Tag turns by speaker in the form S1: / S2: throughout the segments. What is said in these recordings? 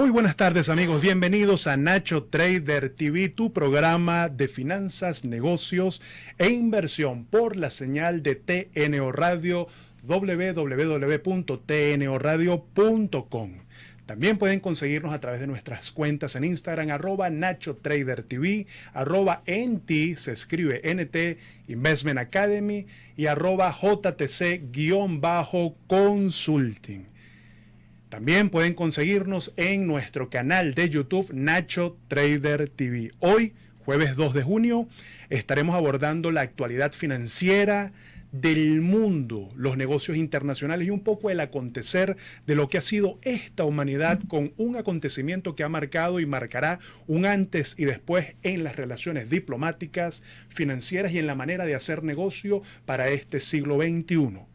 S1: Muy buenas tardes, amigos, bienvenidos a Nacho Trader TV, tu programa de finanzas, negocios e inversión por la señal de TNO Radio, www.tnoradio.com. También pueden conseguirnos a través de nuestras cuentas en Instagram, @NachoTraderTV, @NT, se escribe NT, Investment Academy, y @JTC_Consulting. También pueden conseguirnos en nuestro canal de YouTube, Nacho Trader TV. Hoy, jueves 2 de junio, estaremos abordando la actualidad financiera del mundo, los negocios internacionales y un poco el acontecer de lo que ha sido esta humanidad, con un acontecimiento que ha marcado y marcará un antes y después en las relaciones diplomáticas, financieras y en la manera de hacer negocio para este siglo XXI.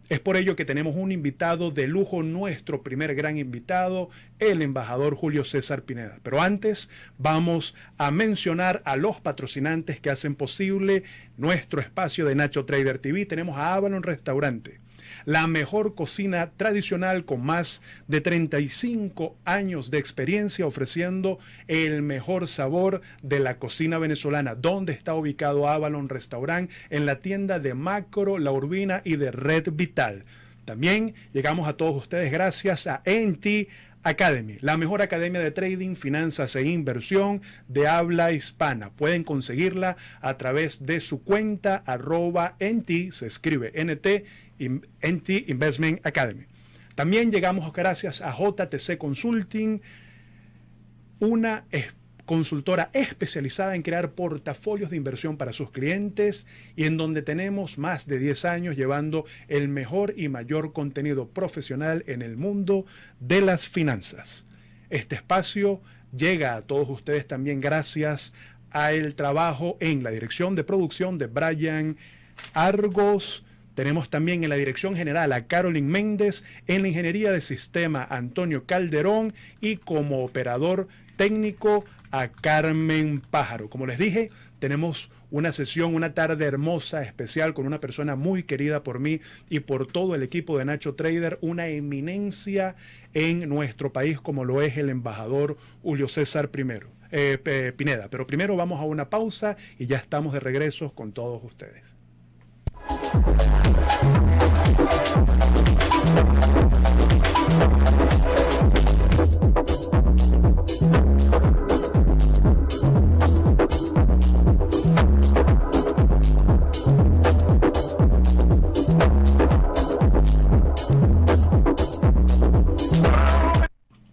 S1: Es por ello que tenemos un invitado de lujo, nuestro primer gran invitado, el embajador Julio César Pineda. Pero antes vamos a mencionar a los patrocinantes que hacen posible nuestro espacio de Nacho Trader TV. Tenemos a Avalon Restaurante, la mejor cocina tradicional con más de 35 años de experiencia, ofreciendo el mejor sabor de la cocina venezolana. ¿Dónde está ubicado Avalon Restaurant? En la tienda de Macro, La Urbina y de Red Vital. También llegamos a todos ustedes gracias a NT Academy, la mejor academia de trading, finanzas e inversión de habla hispana. Pueden conseguirla a través de su cuenta @NT, se escribe NT Investment Academy. También llegamos gracias a JTC Consulting, una consultora especializada en crear portafolios de inversión para sus clientes y en donde tenemos más de 10 años llevando el mejor y mayor contenido profesional en el mundo de las finanzas. Este espacio llega a todos ustedes también gracias al trabajo en la dirección de producción de Brian Argos. Tenemos también en la dirección general a Carolyn Méndez, en la ingeniería de sistema Antonio Calderón y como operador técnico a Carmen Pájaro. Como les dije, tenemos una sesión, una tarde hermosa, especial, con una persona muy querida por mí y por todo el equipo de Nacho Trader, una eminencia en nuestro país como lo es el embajador Julio César Pineda. Pero primero vamos a una pausa y ya estamos de regreso con todos ustedes.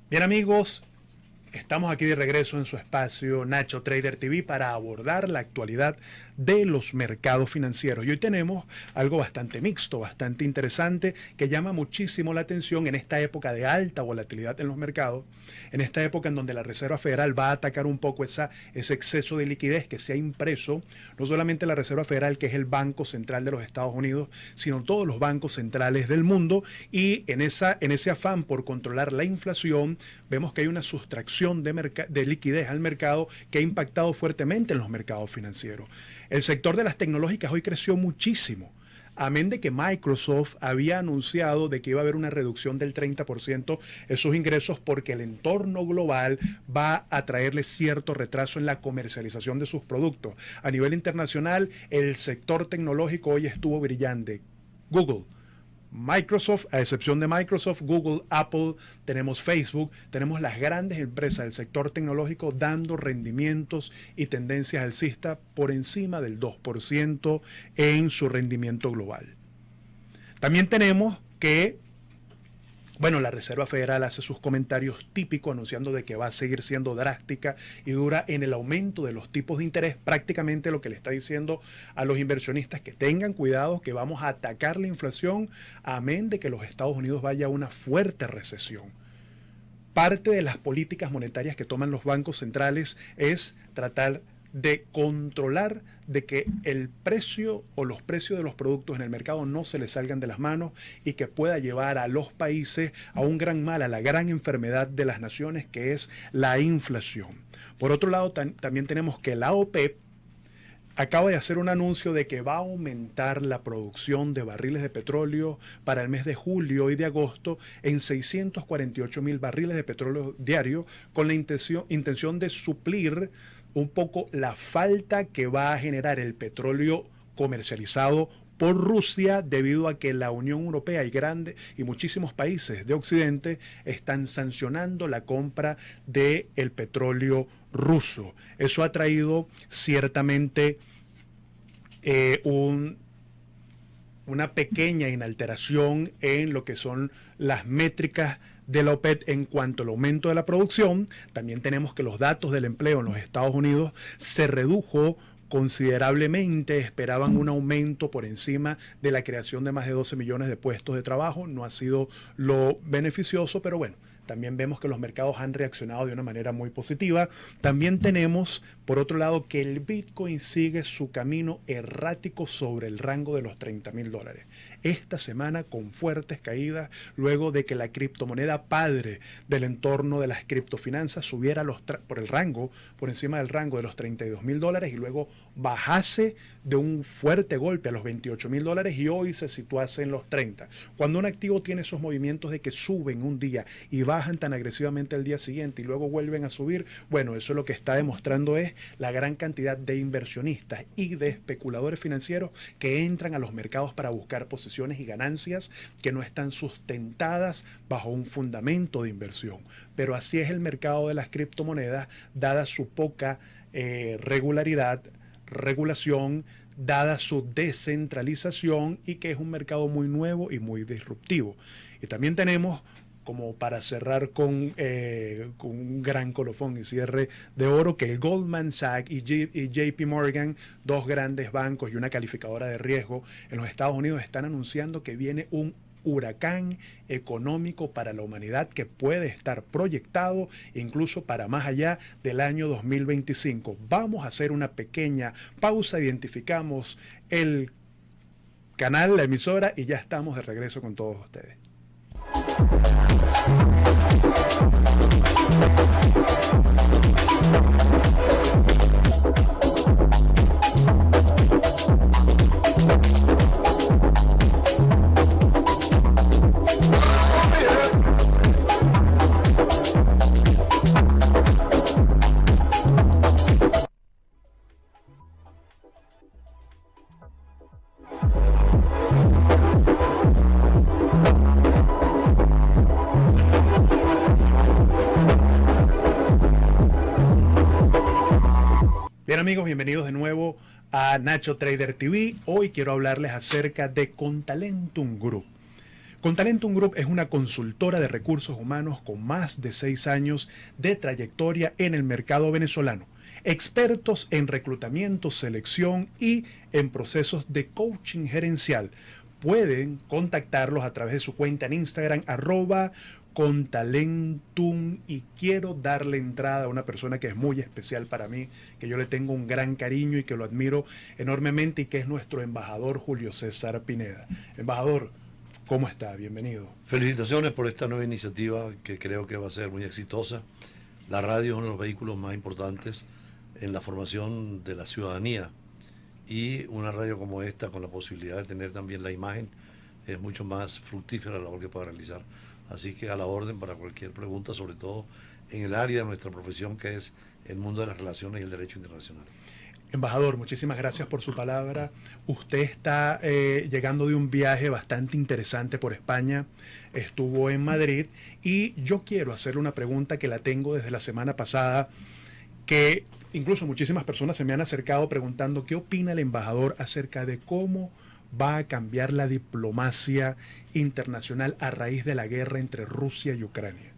S1: Bien, amigos, estamos aquí de regreso en su espacio Nacho Trader TV para abordar la actualidad de los mercados financieros. Y hoy tenemos algo bastante mixto, bastante interesante, que llama muchísimo la atención en esta época de alta volatilidad en los mercados, en esta época en donde la Reserva Federal va a atacar un poco ese exceso de liquidez que se ha impreso, no solamente la Reserva Federal, que es el Banco Central de los Estados Unidos, sino todos los bancos centrales del mundo, y en ese afán por controlar la inflación, vemos que hay una sustracción de liquidez al mercado que ha impactado fuertemente en los mercados financieros. El sector de las tecnológicas hoy creció muchísimo, amén de que Microsoft había anunciado de que iba a haber una reducción del 30% en sus ingresos porque el entorno global va a traerle cierto retraso en la comercialización de sus productos. A nivel internacional, el sector tecnológico hoy estuvo brillante. Google, Microsoft, a excepción de Microsoft, Google, Apple, tenemos Facebook, tenemos las grandes empresas del sector tecnológico dando rendimientos y tendencias alcistas por encima del 2% en su rendimiento global. También tenemos que, la Reserva Federal hace sus comentarios típicos anunciando de que va a seguir siendo drástica y dura en el aumento de los tipos de interés, prácticamente lo que le está diciendo a los inversionistas que tengan cuidado, que vamos a atacar la inflación, amén de que los Estados Unidos vaya a una fuerte recesión. Parte de las políticas monetarias que toman los bancos centrales es tratar de controlar de que el precio o los precios de los productos en el mercado no se les salgan de las manos y que pueda llevar a los países a un gran mal, a la gran enfermedad de las naciones, que es la inflación. Por otro lado, también tenemos que la OPEP acaba de hacer un anuncio de que va a aumentar la producción de barriles de petróleo para el mes de julio y de agosto en 648.000 barriles de petróleo diario, con la intención de suplir un poco la falta que va a generar el petróleo comercializado por Rusia, debido a que la Unión Europea y muchísimos países de Occidente están sancionando la compra del petróleo ruso. Eso ha traído ciertamente una pequeña inalteración en lo que son las métricas de la OPEP en cuanto al aumento de la producción. También tenemos que los datos del empleo en los Estados Unidos se redujo considerablemente. Esperaban un aumento por encima de la creación de más de 12 millones de puestos de trabajo. No ha sido lo beneficioso, pero bueno, también vemos que los mercados han reaccionado de una manera muy positiva. También tenemos, por otro lado, que el Bitcoin sigue su camino errático sobre el rango de los $30,000. Esta semana con fuertes caídas, luego de que la criptomoneda padre del entorno de las criptofinanzas subiera por encima del rango de los $32,000 y luego bajase de un fuerte golpe a los $28,000 y hoy se situase en los 30. Cuando un activo tiene esos movimientos de que suben un día y bajan tan agresivamente el día siguiente y luego vuelven a subir, bueno, eso lo que está demostrando es la gran cantidad de inversionistas y de especuladores financieros que entran a los mercados para buscar posiciones y ganancias que no están sustentadas bajo un fundamento de inversión. Pero así es el mercado de las criptomonedas, dada su poca regulación, dada su descentralización, y que es un mercado muy nuevo y muy disruptivo. Y también tenemos, como para cerrar con un gran colofón y cierre de oro, que el Goldman Sachs y JP Morgan, dos grandes bancos y una calificadora de riesgo en los Estados Unidos, están anunciando que viene un huracán económico para la humanidad que puede estar proyectado incluso para más allá del año 2025. Vamos a hacer una pequeña pausa, identificamos el canal, la emisora, y ya estamos de regreso con todos ustedes. Bien amigos, bienvenidos de nuevo a Nacho Trader TV. Hoy quiero hablarles acerca de Contalentum Group. Contalentum Group es una consultora de recursos humanos con más de 6 años de trayectoria en el mercado venezolano. Expertos en reclutamiento, selección y en procesos de coaching gerencial. Pueden contactarlos a través de su cuenta en Instagram, @Contalentum, y quiero darle entrada a una persona que es muy especial para mí, que yo le tengo un gran cariño y que lo admiro enormemente, y que es nuestro embajador Julio César Pineda. Embajador, ¿cómo está? Bienvenido.
S2: Felicitaciones por esta nueva iniciativa que creo que va a ser muy exitosa. La radio es uno de los vehículos más importantes en la formación de la ciudadanía, y una radio como esta, con la posibilidad de tener también la imagen, es mucho más fructífera la labor que pueda realizar. Así que a la orden para cualquier pregunta, sobre todo en el área de nuestra profesión, que es el mundo de las relaciones y el derecho internacional.
S1: Embajador, muchísimas gracias por su palabra. Usted está llegando de un viaje bastante interesante por España. Estuvo en Madrid y yo quiero hacerle una pregunta que la tengo desde la semana pasada, que incluso muchísimas personas se me han acercado preguntando qué opina el embajador acerca de cómo va a cambiar la diplomacia internacional a raíz de la guerra entre Rusia y Ucrania.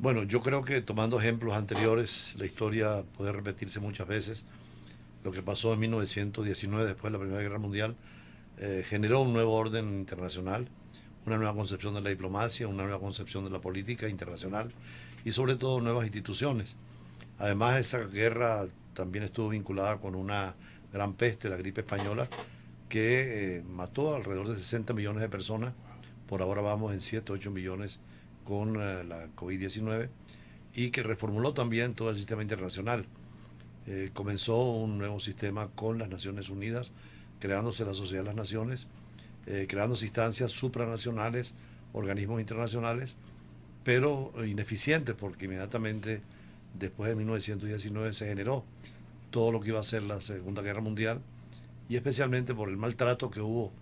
S2: Bueno, yo creo que, tomando ejemplos anteriores, la historia puede repetirse muchas veces. Lo que pasó en 1919, después de la Primera Guerra Mundial, generó un nuevo orden internacional, una nueva concepción de la diplomacia, una nueva concepción de la política internacional y sobre todo nuevas instituciones. Además, esa guerra también estuvo vinculada con una gran peste, la gripe española, que mató alrededor de 60 millones de personas. Por ahora vamos en 7, 8 millones con la COVID-19, y que reformuló también todo el sistema internacional. comenzó un nuevo sistema con las Naciones Unidas, creándose la Sociedad de las Naciones, creándose instancias supranacionales, organismos internacionales, pero ineficientes, porque inmediatamente después de 1919 se generó todo lo que iba a ser la Segunda Guerra Mundial, y especialmente por el maltrato que hubo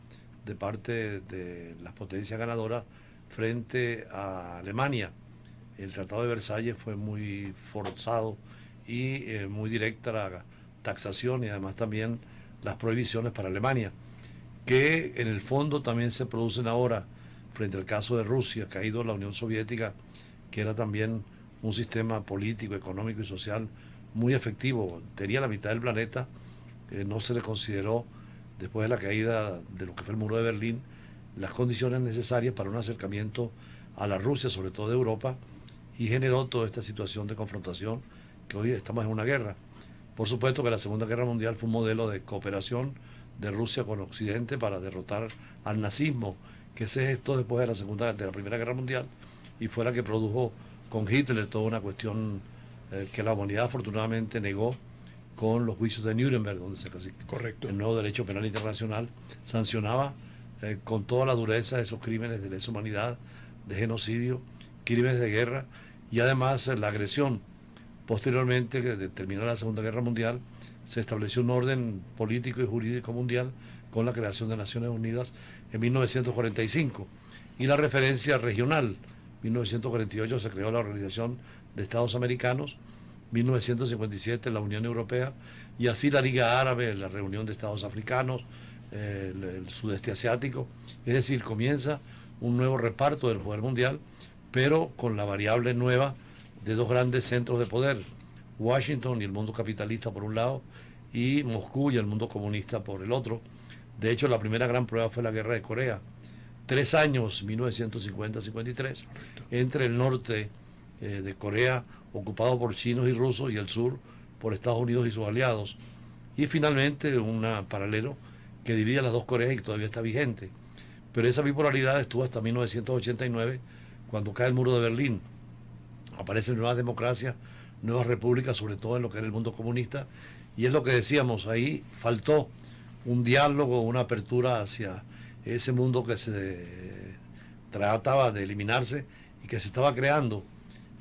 S2: de parte de las potencias ganadoras frente a Alemania. El Tratado de Versalles fue muy forzado y muy directa la taxación y además también las prohibiciones para Alemania, que en el fondo también se producen ahora frente al caso de Rusia, caído la Unión Soviética, que era también un sistema político, económico y social muy efectivo. Tenía la mitad del planeta, no se le consideró, después de la caída de lo que fue el muro de Berlín, las condiciones necesarias para un acercamiento a la Rusia, sobre todo de Europa, y generó toda esta situación de confrontación que hoy estamos en una guerra. Por supuesto que la Segunda Guerra Mundial fue un modelo de cooperación de Rusia con Occidente para derrotar al nazismo, que se gestó después de la Primera Guerra Mundial, y fue la que produjo con Hitler toda una cuestión que la humanidad afortunadamente negó con los juicios de Nuremberg, donde
S1: Correcto.
S2: el nuevo derecho penal internacional sancionaba con toda la dureza esos crímenes de lesa humanidad, de genocidio, crímenes de guerra, y además la agresión. Posteriormente, que terminó la Segunda Guerra Mundial, se estableció un orden político y jurídico mundial con la creación de Naciones Unidas en 1945, y la referencia regional. 1948 se creó la Organización de Estados Americanos, 1957 la Unión Europea, y así la Liga Árabe, la Reunión de Estados Africanos, el Sudeste Asiático. Es decir, comienza un nuevo reparto del poder mundial, pero con la variable nueva de dos grandes centros de poder, Washington y el mundo capitalista por un lado, y Moscú y el mundo comunista por el otro. De hecho, la primera gran prueba fue la Guerra de Corea. 3 años, 1950-53, entre el norte de Corea, ocupado por chinos y rusos, y el sur por Estados Unidos y sus aliados. Y finalmente un paralelo que divide a las dos Coreas y que todavía está vigente. Pero esa bipolaridad estuvo hasta 1989, cuando cae el muro de Berlín. Aparecen nuevas democracias, nuevas repúblicas, sobre todo en lo que era el mundo comunista, y es lo que decíamos, ahí faltó un diálogo, una apertura hacia ese mundo que se trataba de eliminarse y que se estaba creando,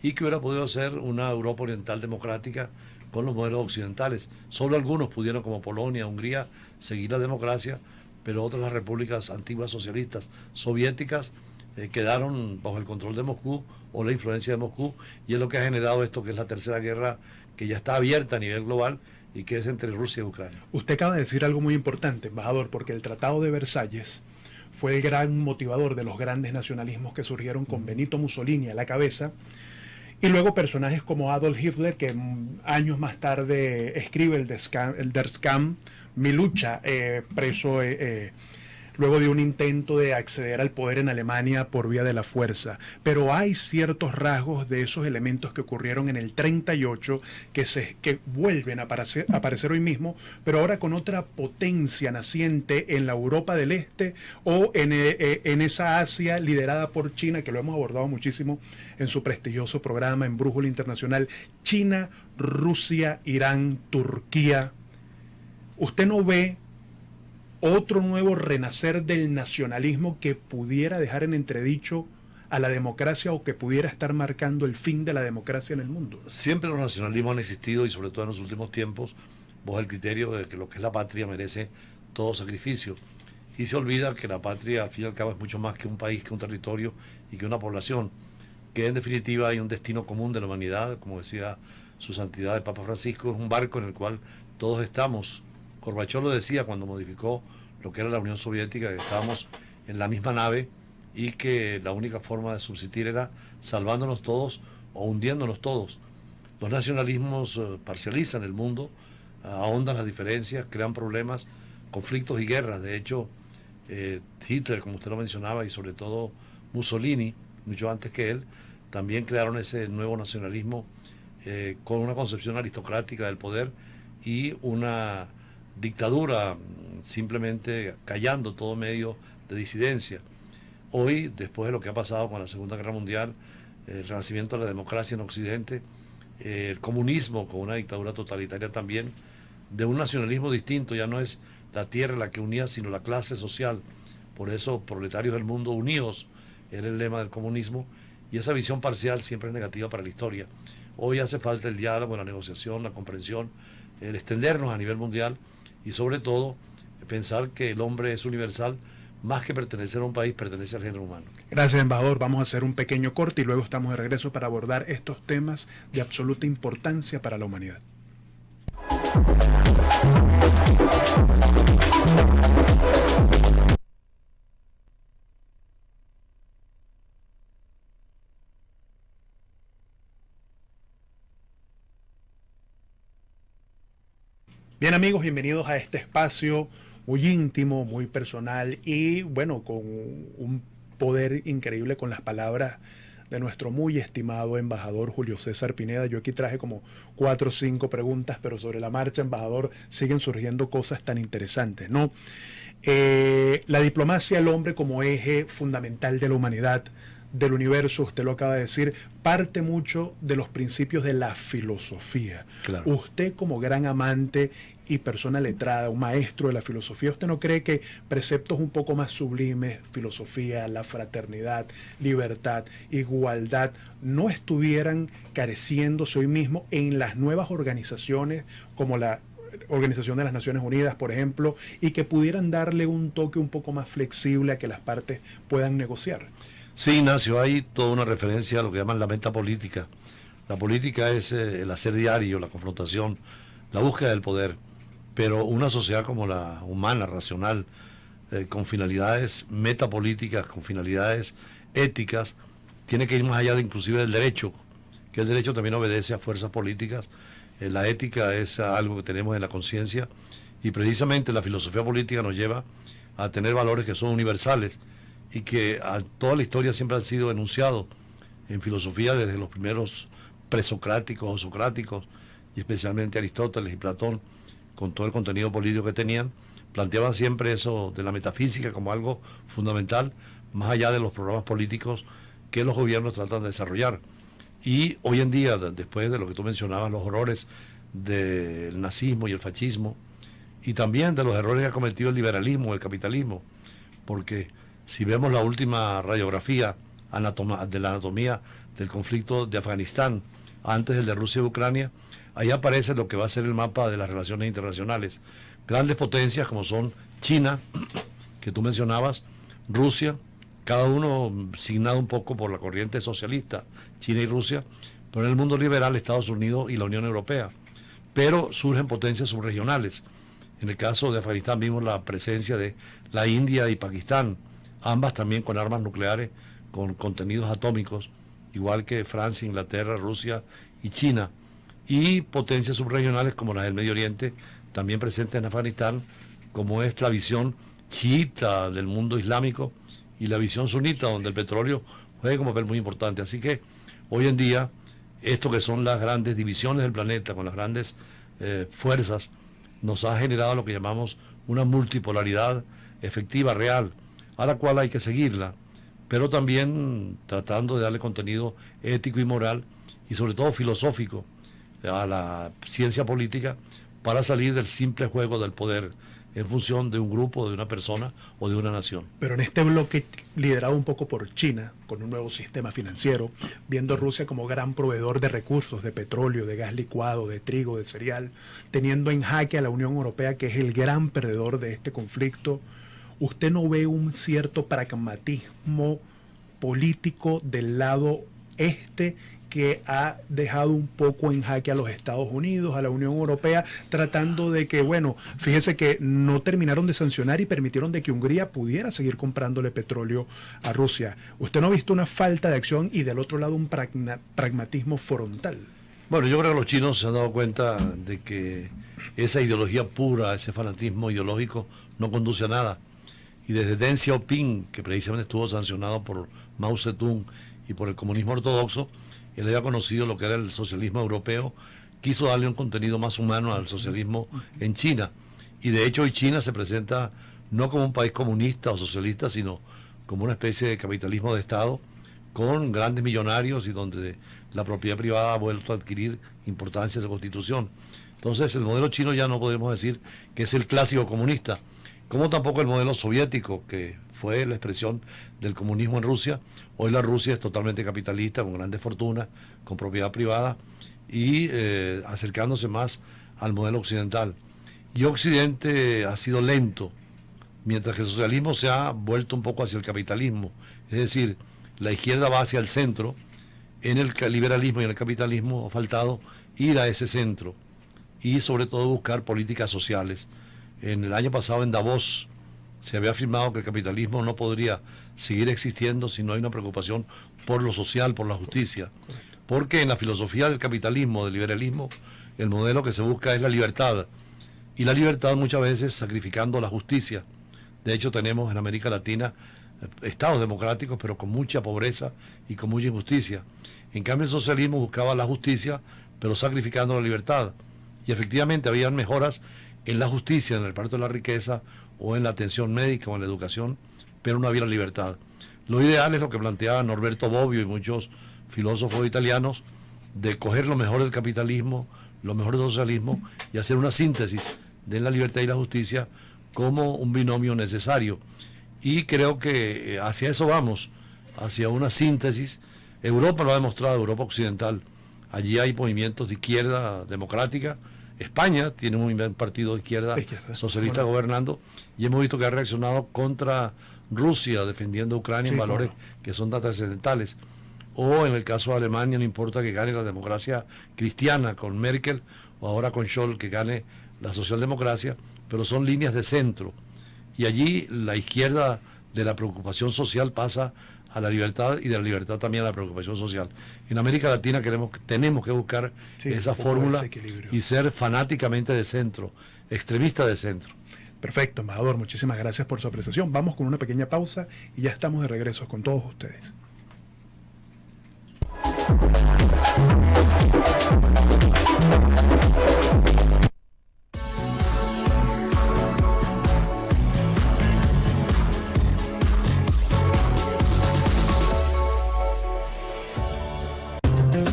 S2: y que hubiera podido ser una Europa oriental democrática con los modelos occidentales. Solo algunos pudieron, como Polonia, Hungría, seguir la democracia, pero otras, las repúblicas antiguas socialistas soviéticas, quedaron bajo el control de Moscú o la influencia de Moscú, y es lo que ha generado esto que es la tercera guerra, que ya está abierta a nivel global y que es entre Rusia y Ucrania.
S1: Usted acaba de decir algo muy importante, embajador, porque el Tratado de Versalles fue el gran motivador de los grandes nacionalismos que surgieron con Benito Mussolini a la cabeza, y luego personajes como Adolf Hitler, que años más tarde escribe el Der Kampf, Mi lucha, preso luego de un intento de acceder al poder en Alemania por vía de la fuerza. Pero hay ciertos rasgos de esos elementos que ocurrieron en el 38 que vuelven a aparecer hoy mismo, pero ahora con otra potencia naciente en la Europa del Este o en esa Asia liderada por China, que lo hemos abordado muchísimo en su prestigioso programa en Brújula Internacional. China, Rusia, Irán, Turquía. ¿Usted no ve otro nuevo renacer del nacionalismo que pudiera dejar en entredicho a la democracia o que pudiera estar marcando el fin de la democracia en el mundo?
S2: Siempre los nacionalismos han existido, y sobre todo en los últimos tiempos, bajo el criterio de que lo que es la patria merece todo sacrificio. Y se olvida que la patria, al fin y al cabo, es mucho más que un país, que un territorio y que una población, que en definitiva hay un destino común de la humanidad, como decía su santidad el Papa Francisco, es un barco en el cual todos estamos. Gorbachov lo decía cuando modificó lo que era la Unión Soviética, que estábamos en la misma nave y que la única forma de subsistir era salvándonos todos o hundiéndonos todos. Los nacionalismos parcializan el mundo, ahondan las diferencias, crean problemas, conflictos y guerras. De hecho, Hitler, como usted lo mencionaba, y sobre todo Mussolini, mucho antes que él, también crearon ese nuevo nacionalismo con una concepción aristocrática del poder y una dictadura, simplemente callando todo medio de disidencia. Hoy, después de lo que ha pasado con la Segunda Guerra Mundial, el renacimiento de la democracia en Occidente, el comunismo con una dictadura totalitaria también, de un nacionalismo distinto. Ya no es la tierra la que unía, sino la clase social. Por eso, proletarios del mundo unidos era el lema del comunismo, y esa visión parcial siempre es negativa para la historia. Hoy hace falta el diálogo, la negociación, la comprensión, el extendernos a nivel mundial, y sobre todo pensar que el hombre es universal. Más que pertenecer a un país, pertenece al género humano.
S1: Gracias, embajador. Vamos a hacer un pequeño corte y luego estamos de regreso para abordar estos temas de absoluta importancia para la humanidad. Bien, amigos, bienvenidos a este espacio muy íntimo, muy personal y bueno, con un poder increíble con las palabras de nuestro muy estimado embajador Julio César Pineda. Yo aquí traje como 4 o 5 preguntas, pero sobre la marcha, embajador, siguen surgiendo cosas tan interesantes, ¿no? La diplomacia, el hombre como eje fundamental de la humanidad, del universo, usted lo acaba de decir, parte mucho de los principios de la filosofía.
S2: Claro.
S1: Usted como gran amante y persona letrada, un maestro de la filosofía, ¿usted no cree que preceptos un poco más sublimes, filosofía, la fraternidad, libertad, igualdad, no estuvieran careciéndose hoy mismo en las nuevas organizaciones como la Organización de las Naciones Unidas, por ejemplo, y que pudieran darle un toque un poco más flexible a que las partes puedan negociar?
S2: Sí, Ignacio, hay toda una referencia a lo que llaman la metapolítica. La política es el hacer diario, la confrontación, la búsqueda del poder. Pero una sociedad como la humana, racional, con finalidades metapolíticas, con finalidades éticas, tiene que ir más allá de inclusive del derecho, que el derecho también obedece a fuerzas políticas. La ética es algo que tenemos en la conciencia, y precisamente la filosofía política nos lleva a tener valores que son universales y que a toda la historia siempre han sido enunciados en filosofía desde los primeros presocráticos o socráticos, y especialmente Aristóteles y Platón, con todo el contenido político que tenían, planteaban siempre eso de la metafísica como algo fundamental, más allá de los programas políticos que los gobiernos tratan de desarrollar. Y hoy en día, después de lo que tú mencionabas, los horrores del nazismo y el fascismo, y también de los errores que ha cometido el liberalismo, el capitalismo, porque si vemos la última radiografía de la anatomía del conflicto de Afganistán, antes del de Rusia y Ucrania, ahí aparece lo que va a ser el mapa de las relaciones internacionales. Grandes potencias como son China, que tú mencionabas, Rusia, cada uno signado un poco por la corriente socialista, China y Rusia, pero en el mundo liberal Estados Unidos y la Unión Europea. Pero surgen potencias subregionales. En el caso de Afganistán vimos la presencia de la India y Pakistán, ambas también con armas nucleares, con contenidos atómicos, igual que Francia, Inglaterra, Rusia y China, y potencias subregionales como las del Medio Oriente, también presentes en Afganistán, como es la visión chiita del mundo islámico y la visión sunita, donde el petróleo juega un papel muy importante. Así que hoy en día, esto que son las grandes divisiones del planeta, con las grandes fuerzas, nos ha generado lo que llamamos una multipolaridad efectiva, real, a la cual hay que seguirla, pero también tratando de darle contenido ético y moral, y sobre todo filosófico, a la ciencia política, para salir del simple juego del poder en función de un grupo, de una persona o de una nación.
S1: Pero en este bloque liderado un poco por China, con un nuevo sistema financiero, viendo a Rusia como gran proveedor de recursos, de petróleo, de gas licuado, de trigo, de cereal, teniendo en jaque a la Unión Europea, que es el gran perdedor de este conflicto, ¿usted no ve un cierto pragmatismo político del lado que ha dejado un poco en jaque a los Estados Unidos, a la Unión Europea, tratando de que, bueno, fíjese que no terminaron de sancionar y permitieron de que Hungría pudiera seguir comprándole petróleo a Rusia? ¿Usted no ha visto una falta de acción y del otro lado un pragmatismo frontal?
S2: Bueno, yo creo que los chinos se han dado cuenta de que esa ideología pura, ese fanatismo ideológico no conduce a nada. Y desde Deng Xiaoping, que precisamente estuvo sancionado por Mao Zedong y por el comunismo ortodoxo, él había conocido lo que era el socialismo europeo, quiso darle un contenido más humano al socialismo en China. Y de hecho hoy China se presenta no como un país comunista o socialista, sino como una especie de capitalismo de Estado, con grandes millonarios y donde la propiedad privada ha vuelto a adquirir importancia en su constitución. Entonces el modelo chino ya no podemos decir que es el clásico comunista, como tampoco el modelo soviético, que fue la expresión del comunismo en Rusia. Hoy la Rusia es totalmente capitalista, con grandes fortunas, con propiedad privada y acercándose más al modelo occidental. Y Occidente ha sido lento, mientras que el socialismo se ha vuelto un poco hacia el capitalismo. Es decir, la izquierda va hacia el centro. En el liberalismo y en el capitalismo ha faltado ir a ese centro y sobre todo buscar políticas sociales. En el año pasado en Davos se había afirmado que el capitalismo no podría seguir existiendo si no hay una preocupación por lo social, por la justicia. Porque en la filosofía del capitalismo, del liberalismo, el modelo que se busca es la libertad. Y la libertad muchas veces sacrificando la justicia. De hecho tenemos en América Latina estados democráticos, pero con mucha pobreza y con mucha injusticia. En cambio el socialismo buscaba la justicia, pero sacrificando la libertad. Y efectivamente habían mejoras en la justicia, en el reparto de la riqueza, o en la atención médica o en la educación, pero no había la libertad. Lo ideal es lo que planteaba Norberto Bobbio y muchos filósofos italianos, de coger lo mejor del capitalismo, lo mejor del socialismo, y hacer una síntesis de la libertad y la justicia como un binomio necesario. Y creo que hacia eso vamos, hacia una síntesis. Europa lo ha demostrado, Europa occidental. Allí hay movimientos de izquierda democrática. España tiene un partido de izquierda socialista gobernando, y hemos visto que ha reaccionado contra Rusia, defendiendo a Ucrania en valores que son tan trascendentales. O en el caso de Alemania, no importa que gane la democracia cristiana con Merkel, o ahora con Scholz que gane la socialdemocracia, pero son líneas de centro. Y allí la izquierda de la preocupación social pasa a la libertad, y de la libertad también a la preocupación social. En América Latina tenemos que buscar esa fórmula y ser fanáticamente de centro, extremista de centro.
S1: Perfecto, embajador, muchísimas gracias por su apreciación. Vamos con una pequeña pausa y ya estamos de regreso con todos ustedes.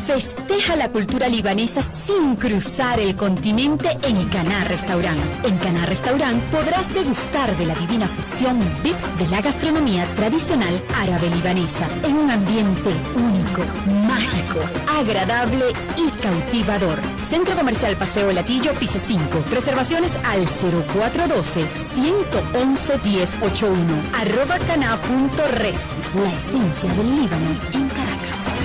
S3: Festeja la cultura libanesa sin cruzar el continente en Cana Restaurant. En Cana Restaurant podrás degustar de la divina fusión VIP de la gastronomía tradicional árabe-libanesa en un ambiente único, mágico, agradable y cautivador. Centro Comercial Paseo Latillo, piso 5. Reservaciones al 0412-111-1081. @cana.rest. La esencia del Líbano en Caracas.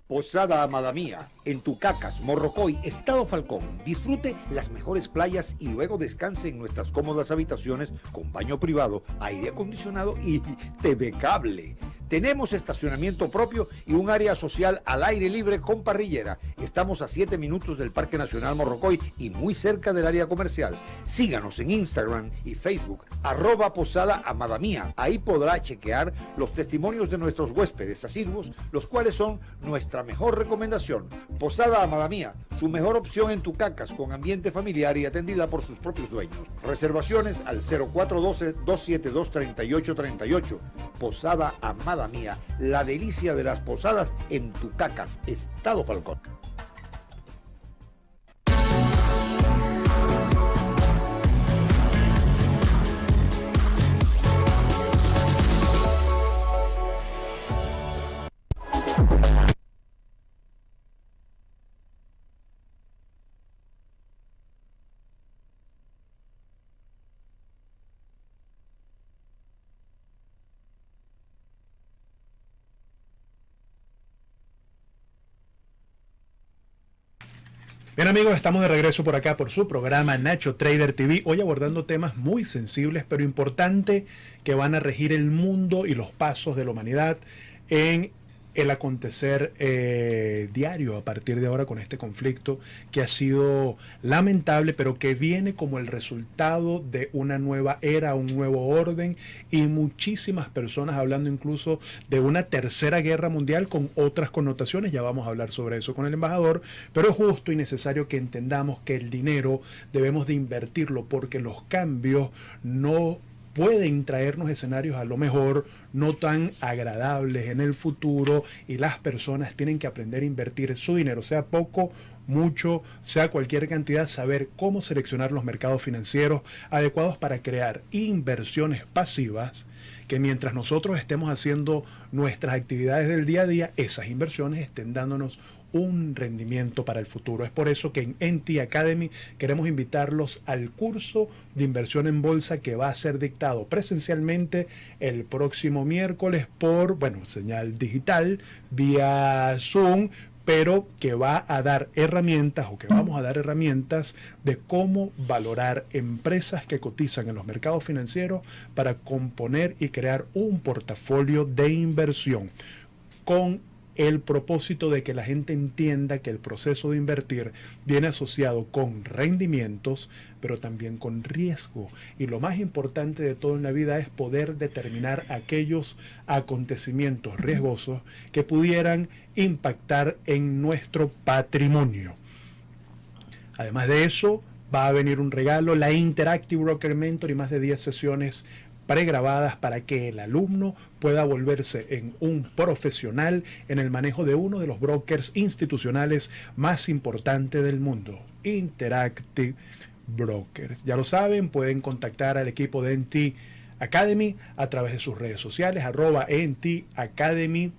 S4: Posada Amada Mía, en Tucacas, Morrocoy, Estado Falcón. Disfrute las mejores playas y luego descanse en nuestras cómodas habitaciones con baño privado, aire acondicionado y TV cable. Tenemos estacionamiento propio y un área social al aire libre con parrillera. Estamos a 7 minutos del Parque Nacional Morrocoy y muy cerca del área comercial. Síganos en Instagram y Facebook, @Posada Amada Mía. Ahí podrá chequear los testimonios de nuestros huéspedes asiduos, los cuales son nuestra mejor recomendación. Posada Amada Mía, su mejor opción en Tucacas, con ambiente familiar y atendida por sus propios dueños. Reservaciones al 0412-272-3838. Posada Amada Mía, la delicia de las posadas en Tucacas, Estado Falcón.
S1: Bien amigos, estamos de regreso por acá por su programa Nacho Trader TV, hoy abordando temas muy sensibles pero importantes que van a regir el mundo y los pasos de la humanidad en el acontecer diario a partir de ahora con este conflicto que ha sido lamentable, pero que viene como el resultado de una nueva era, un nuevo orden, y muchísimas personas hablando incluso de una tercera guerra mundial con otras connotaciones. Ya vamos a hablar sobre eso con el embajador, pero es justo y necesario que entendamos que el dinero debemos de invertirlo, porque los cambios no pueden traernos escenarios a lo mejor no tan agradables en el futuro, y las personas tienen que aprender a invertir su dinero, sea poco, mucho, sea cualquier cantidad, saber cómo seleccionar los mercados financieros adecuados para crear inversiones pasivas, que mientras nosotros estemos haciendo nuestras actividades del día a día, esas inversiones estén dándonos un rendimiento para el futuro. Es por eso que en NT Academy queremos invitarlos al curso de inversión en bolsa, que va a ser dictado presencialmente el próximo miércoles por, señal digital, vía Zoom, pero que va a dar herramientas, o que vamos a dar herramientas de cómo valorar empresas que cotizan en los mercados financieros para componer y crear un portafolio de inversión, con el propósito de que la gente entienda que el proceso de invertir viene asociado con rendimientos, pero también con riesgo. Y lo más importante de todo en la vida es poder determinar aquellos acontecimientos riesgosos que pudieran impactar en nuestro patrimonio. Además de eso, va a venir un regalo, la Interactive Broker Mentor, y más de 10 sesiones pregrabadas para que el alumno pueda volverse en un profesional en el manejo de uno de los brokers institucionales más importantes del mundo, Interactive Brokers. Ya lo saben, pueden contactar al equipo de NT Academy a través de sus redes sociales, @NT Academy,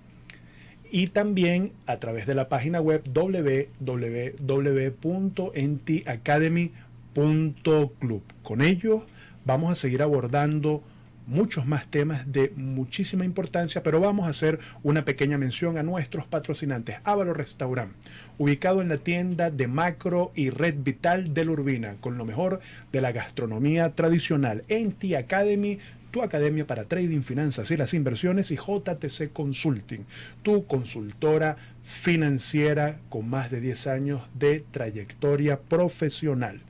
S1: y también a través de la página web www.ntacademy.club. Con ellos vamos a seguir abordando muchos más temas de muchísima importancia, pero vamos a hacer una pequeña mención a nuestros patrocinantes. Ávalo Restaurant, ubicado en la tienda de Macro y Red Vital de la Urbina, con lo mejor de la gastronomía tradicional. NT Academy, tu academia para trading, finanzas y las inversiones, y JTC Consulting, tu consultora financiera con más de 10 años de trayectoria profesional.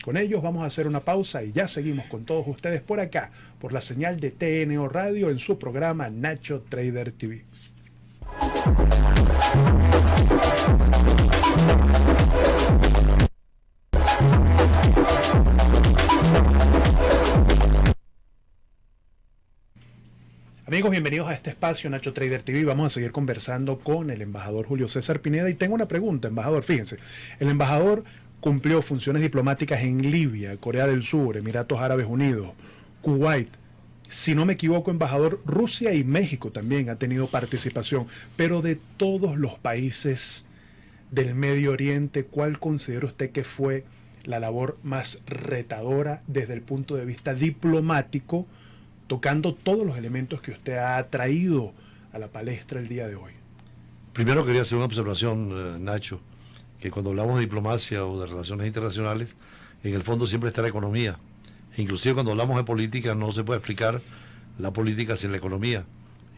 S1: Con ellos vamos a hacer una pausa y ya seguimos con todos ustedes por acá, por la señal de TNO Radio, en su programa Nacho Trader TV. Amigos, bienvenidos a este espacio Nacho Trader TV. Vamos a seguir conversando con el embajador Julio César Pineda, y tengo una pregunta, embajador. Fíjense, el embajador cumplió funciones diplomáticas en Libia, Corea del Sur, Emiratos Árabes Unidos, Kuwait. Si no me equivoco, embajador, Rusia y México también ha tenido participación. Pero de todos los países del Medio Oriente, ¿cuál considera usted que fue la labor más retadora desde el punto de vista diplomático, tocando todos los elementos que usted ha traído a la palestra el día de hoy?
S2: Primero quería hacer una observación, Nacho, que cuando hablamos de diplomacia o de relaciones internacionales, en el fondo siempre está la economía. E inclusive cuando hablamos de política, no se puede explicar la política sin la economía.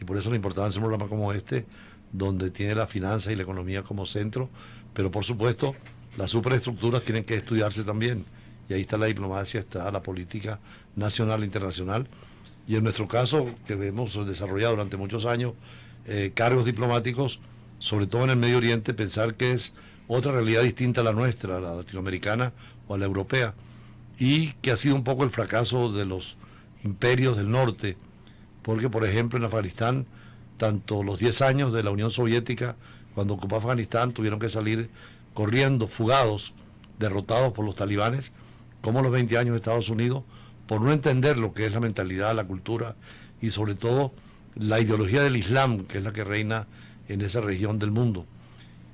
S2: Y por eso la importancia de un programa como este, donde tiene la finanza y la economía como centro, pero por supuesto las superestructuras tienen que estudiarse también. Y ahí está la diplomacia, está la política nacional e internacional. Y en nuestro caso, que hemos desarrollado durante muchos años cargos diplomáticos, sobre todo en el Medio Oriente, pensar que es otra realidad distinta a la nuestra, a la latinoamericana o a la europea, y que ha sido un poco el fracaso de los imperios del norte, porque por ejemplo en Afganistán, tanto los 10 años de la Unión Soviética, cuando ocupó Afganistán, tuvieron que salir corriendo, fugados, derrotados por los talibanes, como los 20 años de Estados Unidos, por no entender lo que es la mentalidad, la cultura y sobre todo la ideología del Islam, que es la que reina en esa región del mundo.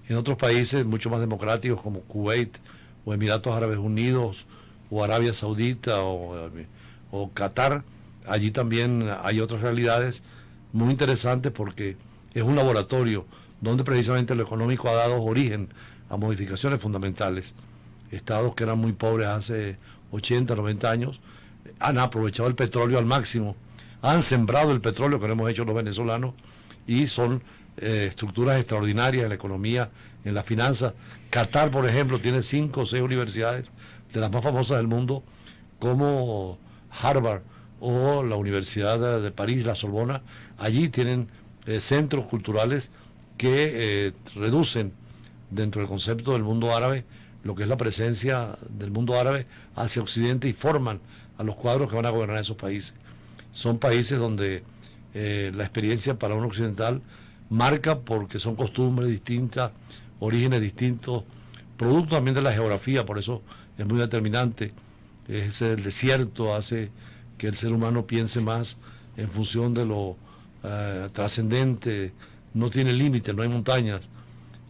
S2: En otros países mucho más democráticos como Kuwait o Emiratos Árabes Unidos o Arabia Saudita o Qatar, allí también hay otras realidades muy interesantes, porque es un laboratorio donde precisamente lo económico ha dado origen a modificaciones fundamentales. Estados que eran muy pobres hace 80, 90 años han aprovechado el petróleo al máximo, han sembrado el petróleo que no hemos hecho los venezolanos, y son estructuras extraordinarias en la economía, en la finanza. Qatar, por ejemplo, tiene 5 o 6 universidades de las más famosas del mundo, como Harvard o la Universidad de París, la Sorbona. Allí tienen centros culturales que reducen dentro del concepto del mundo árabe lo que es la presencia del mundo árabe hacia Occidente, y forman a los cuadros que van a gobernar esos países. son países donde la experiencia para un occidental marca porque son costumbres distintas, orígenes distintos, producto también de la geografía, por eso es muy determinante. El desierto hace que el ser humano piense más en función de lo trascendente, no tiene límites, no hay montañas,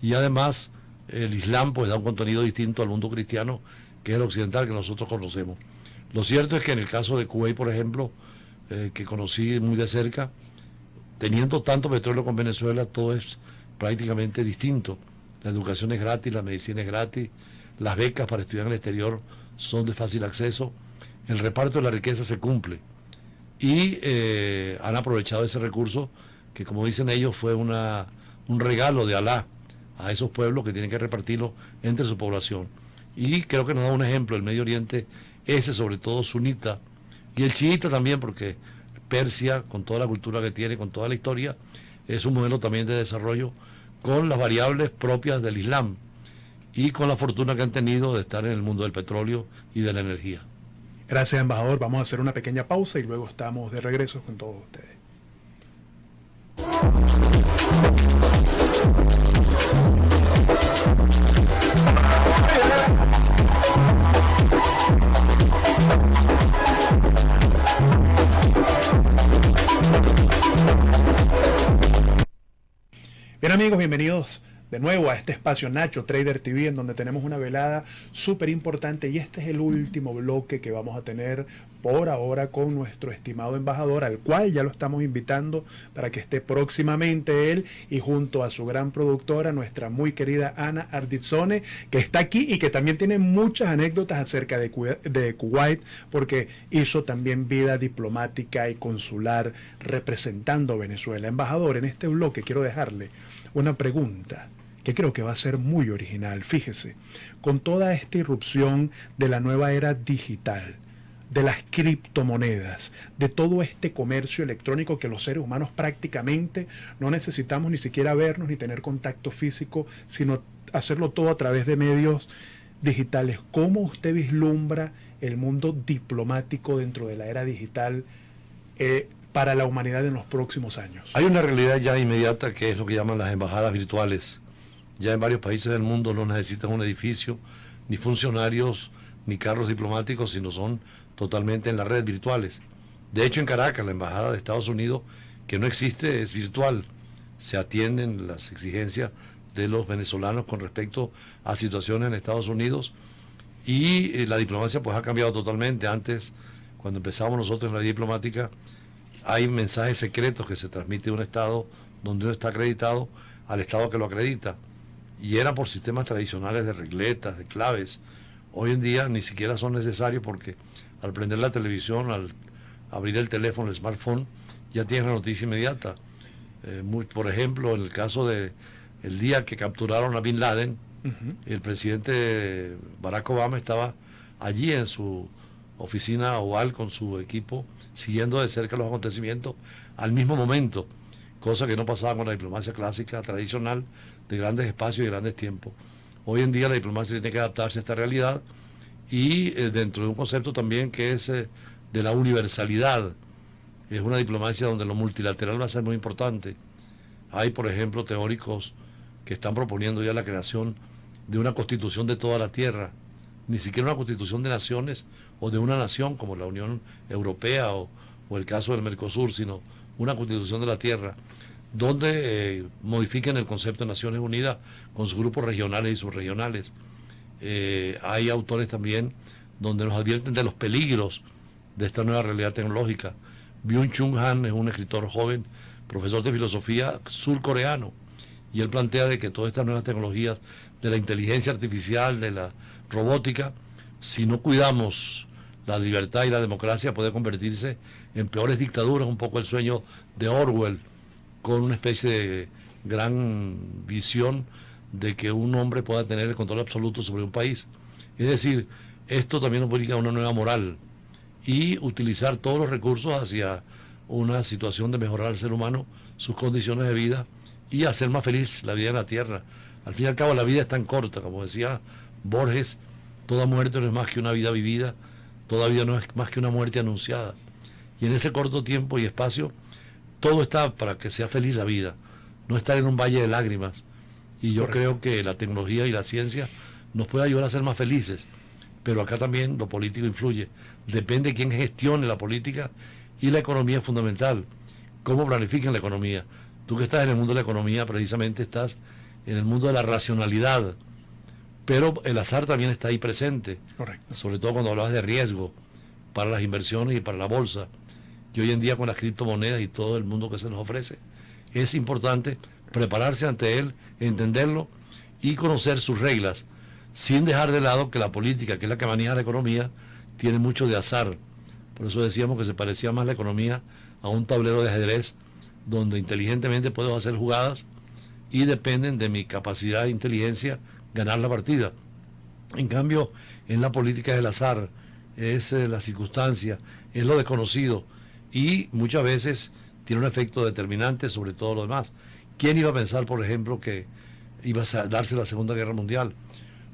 S2: y además el Islam pues da un contenido distinto al mundo cristiano, que es el occidental que nosotros conocemos. Lo cierto es que en el caso de Kuwait, por ejemplo, que conocí muy de cerca, teniendo tanto petróleo con Venezuela, todo es prácticamente distinto. La educación es gratis, la medicina es gratis, las becas para estudiar en el exterior son de fácil acceso, el reparto de la riqueza se cumple, y han aprovechado ese recurso que, como dicen ellos, fue un regalo de Alá a esos pueblos que tienen que repartirlo entre su población. Y creo que nos da un ejemplo el Medio Oriente, ese sobre todo sunita, y el chiita también, porque Persia, con toda la cultura que tiene, con toda la historia, es un modelo también de desarrollo con las variables propias del Islam y con la fortuna que han tenido de estar en el mundo del petróleo y de la energía.
S1: Gracias, embajador. Vamos a hacer una pequeña pausa y luego estamos de regreso con todos ustedes. Bien, amigos, bienvenidos de nuevo a este espacio Nacho Trader TV, en donde tenemos una velada súper importante, y este es el último bloque que vamos a tener por ahora con nuestro estimado embajador, al cual ya lo estamos invitando para que esté próximamente él y junto a su gran productora, nuestra muy querida Ana Ardizzone, que está aquí y que también tiene muchas anécdotas acerca de Kuwait, porque hizo también vida diplomática y consular representando a Venezuela. Embajador, en este bloque quiero dejarle una pregunta que creo que va a ser muy original. Fíjese, con toda esta irrupción de la nueva era digital, de las criptomonedas, de todo este comercio electrónico que los seres humanos prácticamente no necesitamos ni siquiera vernos ni tener contacto físico, sino hacerlo todo a través de medios digitales, ¿cómo usted vislumbra el mundo diplomático dentro de la era digital para la humanidad en los próximos años?
S2: Hay una realidad ya inmediata que es lo que llaman las embajadas virtuales. Ya en varios países del mundo no necesitan un edificio, ni funcionarios, ni carros diplomáticos, sino son totalmente en la red virtuales. De hecho, en Caracas, la embajada de Estados Unidos, que no existe, es virtual. Se atienden las exigencias de los venezolanos con respecto a situaciones en Estados Unidos, y la diplomacia pues ha cambiado totalmente. Antes, cuando empezamos nosotros en la diplomática, hay mensajes secretos que se transmiten de un estado donde uno está acreditado al estado que lo acredita, y eran por sistemas tradicionales de regletas, de claves. Hoy en día ni siquiera son necesarios, porque al prender la televisión, al abrir el teléfono, el smartphone, ya tienes la noticia inmediata. Por ejemplo, en el caso de el día que capturaron a Bin Laden, el presidente Barack Obama estaba allí en su oficina oval con su equipo, siguiendo de cerca los acontecimientos al mismo momento, cosa que no pasaba con la diplomacia clásica, tradicional, de grandes espacios y grandes tiempos. Hoy en día la diplomacia tiene que adaptarse a esta realidad, y dentro de un concepto también que es de la universalidad. Es una diplomacia donde lo multilateral va a ser muy importante. Hay, por ejemplo, teóricos que están proponiendo ya la creación de una constitución de toda la tierra, ni siquiera una constitución de naciones o de una nación como la Unión Europea o el caso del Mercosur, sino una constitución de la tierra, donde modifiquen el concepto de Naciones Unidas con sus grupos regionales y subregionales. Hay autores también donde nos advierten de los peligros de esta nueva realidad tecnológica. Byung-Chul Han es un escritor joven, profesor de filosofía surcoreano, y él plantea de que todas estas nuevas tecnologías de la inteligencia artificial, de la robótica, si no cuidamos la libertad y la democracia, puede convertirse en peores dictaduras, un poco el sueño de Orwell, con una especie de gran visión de que un hombre pueda tener el control absoluto sobre un país. Es decir, esto también nos implica una nueva moral, y utilizar todos los recursos hacia una situación de mejorar al ser humano, sus condiciones de vida, y hacer más feliz la vida en la tierra. Al fin y al cabo, la vida es tan corta, como decía Borges, toda muerte no es más que una vida vivida, toda vida no es más que una muerte anunciada. Y en ese corto tiempo y espacio, todo está para que sea feliz la vida, no estar en un valle de lágrimas. Y yo creo que la tecnología y la ciencia nos puede ayudar a ser más felices, pero acá también lo político influye. Depende de quién gestione la política, y la economía es fundamental. ¿Cómo planifican la economía? Tú que estás en el mundo de la economía, precisamente estás en el mundo de la racionalidad, pero el azar también está ahí presente.
S1: Correcto.
S2: Sobre todo cuando hablas de riesgo para las inversiones y para la bolsa. Y hoy en día con las criptomonedas y todo el mundo que se nos ofrece, es importante prepararse ante él, entenderlo y conocer sus reglas, sin dejar de lado que la política, que es la que maneja la economía, tiene mucho de azar. Por eso decíamos que se parecía más la economía a un tablero de ajedrez, donde inteligentemente puedo hacer jugadas y dependen de mi capacidad e inteligencia ganar la partida. En cambio, en la política es el azar, es la circunstancia, es lo desconocido, y muchas veces tiene un efecto determinante sobre todo lo demás. ¿Quién iba a pensar, por ejemplo, que iba a darse la Segunda Guerra Mundial?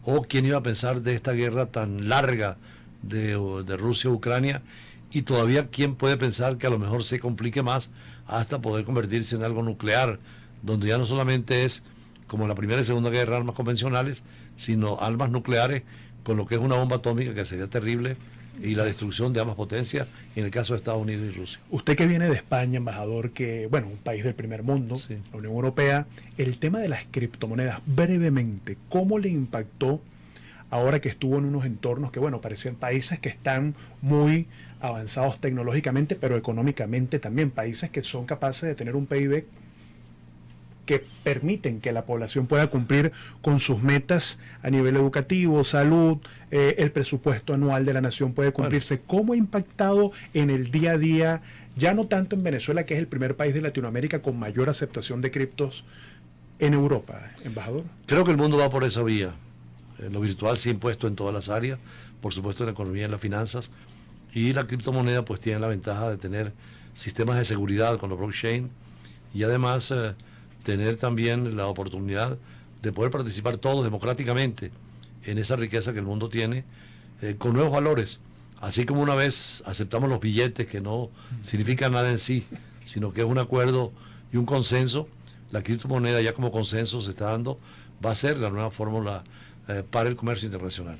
S2: ¿O quién iba a pensar de esta guerra tan larga de Rusia a Ucrania? Y todavía, ¿quién puede pensar que a lo mejor se complique más hasta poder convertirse en algo nuclear, donde ya no solamente es como la Primera y Segunda Guerra armas convencionales, sino armas nucleares, con lo que es una bomba atómica que sería terrible, y la destrucción de ambas potencias, en el caso de Estados Unidos y Rusia?
S1: Usted que viene de España, embajador, que, bueno, un país del primer mundo,
S2: Sí.
S1: la Unión Europea, el tema de las criptomonedas, brevemente, ¿cómo le impactó ahora que estuvo en unos entornos que, bueno, parecían países que están muy avanzados tecnológicamente, pero económicamente también, países que son capaces de tener un PIB que permiten que la población pueda cumplir con sus metas a nivel educativo, salud, el presupuesto anual de la nación puede cumplirse? Bueno, ¿cómo ha impactado en el día a día, ya no tanto en Venezuela, que es el primer país de Latinoamérica con mayor aceptación de criptos, en Europa, embajador?
S2: Creo que el mundo va por esa vía. Lo virtual se ha impuesto en todas las áreas, por supuesto en la economía y en las finanzas, y la criptomoneda pues tiene la ventaja de tener sistemas de seguridad con los blockchain, y además tener también la oportunidad de poder participar todos democráticamente en esa riqueza que el mundo tiene, con nuevos valores. Así como una vez aceptamos los billetes, que no significan nada en sí, sino que es un acuerdo y un consenso, la criptomoneda ya como consenso se está dando, va a ser la nueva fórmula para el comercio internacional.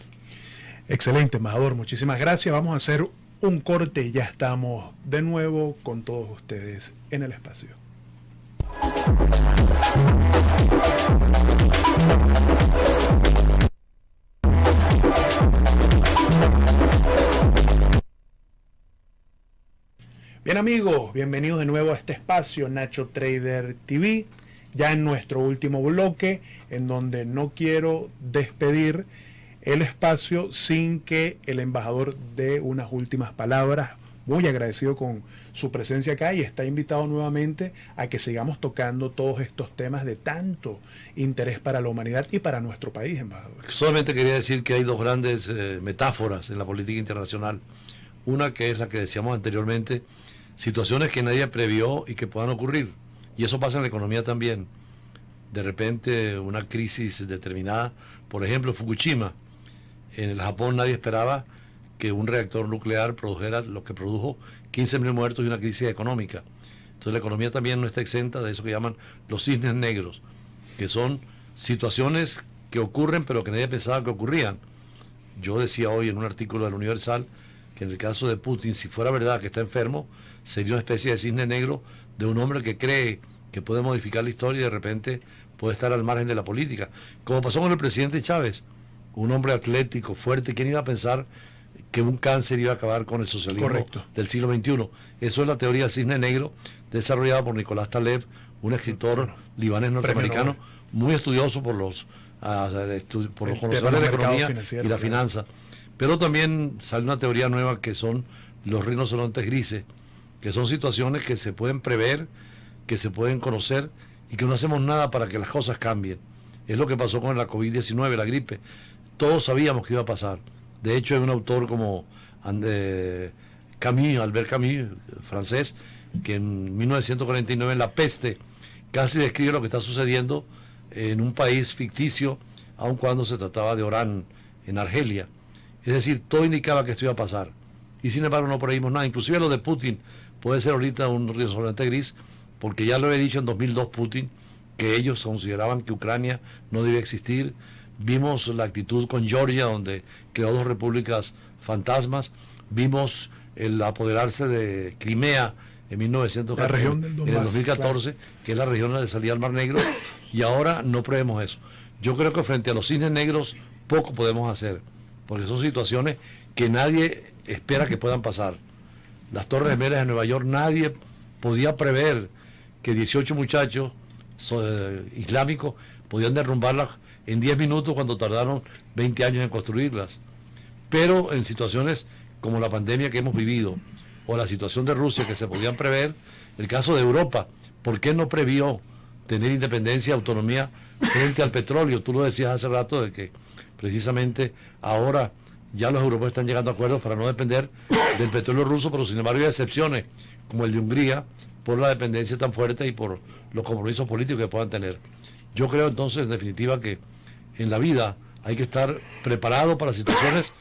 S1: Excelente, embajador, muchísimas gracias. Vamos a hacer un corte y ya estamos de nuevo con todos ustedes en el espacio. Bien, amigos, bienvenidos de nuevo a este espacio Nacho Trader TV, ya en nuestro último bloque, en donde no quiero despedir el espacio sin que el embajador dé unas últimas palabras. Muy agradecido con su presencia acá y está invitado nuevamente a que sigamos tocando todos estos temas de tanto interés para la humanidad y para nuestro país, embajador.
S2: Solamente quería decir que hay dos grandes metáforas en la política internacional. Una que es la que decíamos anteriormente, situaciones que nadie previó y que puedan ocurrir. Y eso pasa en la economía también. De repente una crisis determinada, por ejemplo Fukushima. En el Japón nadie esperaba que un reactor nuclear produjera lo que produjo, 15.000 muertos y una crisis económica. Entonces la economía también no está exenta de eso que llaman los cisnes negros, que son situaciones que ocurren pero que nadie pensaba que ocurrían. Yo decía hoy en un artículo del Universal que en el caso de Putin, si fuera verdad que está enfermo, sería una especie de cisne negro de un hombre que cree que puede modificar la historia y de repente puede estar al margen de la política. Como pasó con el presidente Chávez, un hombre atlético, fuerte. ¿Quién iba a pensar que un cáncer iba a acabar con el socialismo del siglo XXI? Eso es la teoría del cisne negro, desarrollada por Nicolás Taleb, un escritor libanés norteamericano, muy estudioso por los conocedores de la economía y la finanza. Pero también sale una teoría nueva que son los rinocerontes grises, que son situaciones que se pueden prever, que se pueden conocer y que no hacemos nada para que las cosas cambien. Es lo que pasó con la COVID-19, la gripe. Todos sabíamos que iba a pasar. De hecho, hay un autor como Camus, Albert Camus, francés, que en 1949, en La Peste, casi describe lo que está sucediendo en un país ficticio, aun cuando se trataba de Orán, en Argelia. Es decir, todo indicaba que esto iba a pasar. y sin embargo no prevímos nada. Inclusive lo de Putin puede ser ahorita un restaurante gris, porque ya lo he dicho en 2002 Putin, que ellos consideraban que Ucrania no debía existir. Vimos la actitud con Georgia, donde creó 2 repúblicas fantasmas. Vimos el apoderarse de Crimea en 1914,
S1: la región del Donbass,
S2: en el 2014, claro, que es la región de salida al Mar Negro, y ahora no prevemos eso. Yo creo que frente a los cisnes negros poco podemos hacer, porque son situaciones que nadie espera que puedan pasar. Las Torres Gemelas de Nueva York, nadie podía prever que 18 muchachos islámicos podían derrumbarlas en 10 minutos cuando tardaron 20 años en construirlas. Pero en situaciones como la pandemia que hemos vivido, o la situación de Rusia que se podían prever, el caso de Europa, ¿por qué no previó tener independencia y autonomía frente al petróleo? Tú lo decías hace rato, de que precisamente ahora ya los europeos están llegando a acuerdos para no depender del petróleo ruso, pero sin embargo hay excepciones, como el de Hungría, por la dependencia tan fuerte y por los compromisos políticos que puedan tener. Yo creo entonces, en definitiva, que en la vida hay que estar preparado para situaciones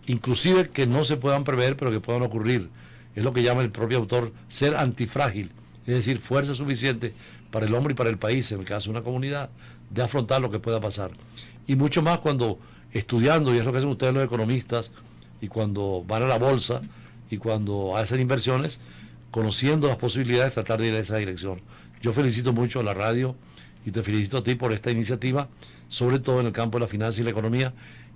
S2: inclusive que no se puedan prever, pero que puedan ocurrir. Es lo que llama el propio autor ser antifrágil, es decir, fuerza suficiente para el hombre y para el país, en el caso de una comunidad, de afrontar lo que pueda pasar. Y mucho más cuando estudiando, y es lo que hacen ustedes los economistas, y cuando van a la bolsa, y cuando hacen inversiones, conociendo las posibilidades, tratar de ir a esa dirección. Yo felicito mucho a la radio y te felicito a ti por esta iniciativa, sobre todo en el campo de la finanza y la economía,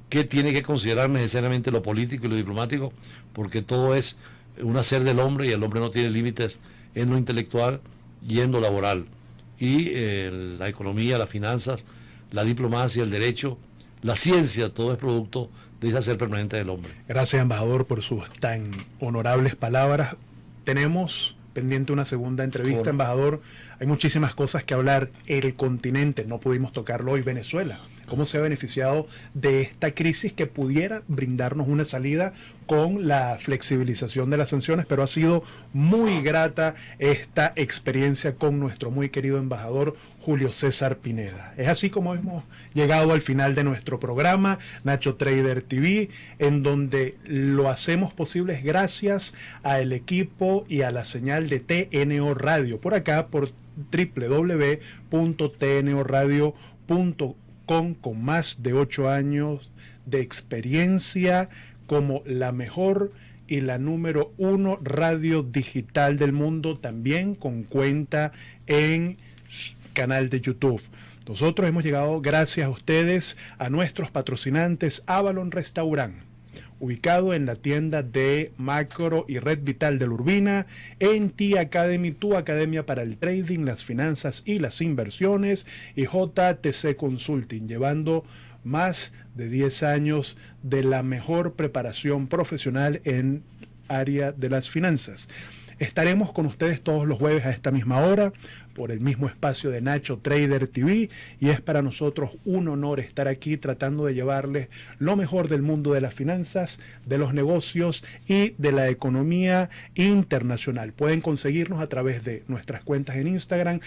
S2: que tiene que considerar necesariamente lo político y lo diplomático, porque todo es un hacer del hombre y el hombre no tiene límites en lo intelectual y en lo laboral. Y la economía, las finanzas, la diplomacia, el derecho, la ciencia, todo es producto de ese hacer permanente del hombre.
S1: Gracias, embajador, por sus tan honorables palabras. Tenemos pendiente una segunda entrevista, embajador. Hay muchísimas cosas que hablar. El continente, no pudimos tocarlo hoy, Venezuela. ¿Cómo se ha beneficiado de esta crisis que pudiera brindarnos una salida con la flexibilización de las sanciones? Pero ha sido muy grata esta experiencia con nuestro muy querido embajador Julio César Pineda. Es así como hemos llegado al final de nuestro programa, Nacho Trader TV, en donde lo hacemos posible gracias al equipo y a la señal de TNO Radio, por acá por www.tnoradio.com, con más de 8 años de experiencia como la mejor y la número 1 radio digital del mundo, también con cuenta en canal de YouTube. Nosotros hemos llegado gracias a ustedes, a nuestros patrocinantes, Avalon Restaurant, ubicado en la tienda de Macro y Red Vital de la Urbina, en T-Academy, tu academia para el trading, las finanzas y las inversiones, y JTC Consulting, llevando más de 10 años de la mejor preparación profesional en área de las finanzas. Estaremos con ustedes todos los jueves a esta misma hora por el mismo espacio de Nacho Trader TV, y es para nosotros un honor estar aquí tratando de llevarles lo mejor del mundo de las finanzas, de los negocios y de la economía internacional. Pueden conseguirnos a través de nuestras cuentas en Instagram,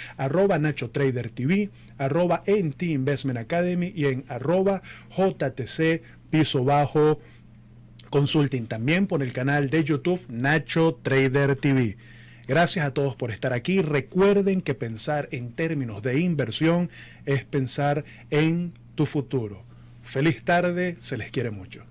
S1: @Nacho Trader TV, @NT Investment Academy y en @JTC_Consulting. También por el canal de YouTube Nacho Trader TV. Gracias a todos por estar aquí. Recuerden que pensar en términos de inversión es pensar en tu futuro. Feliz tarde, se les quiere mucho.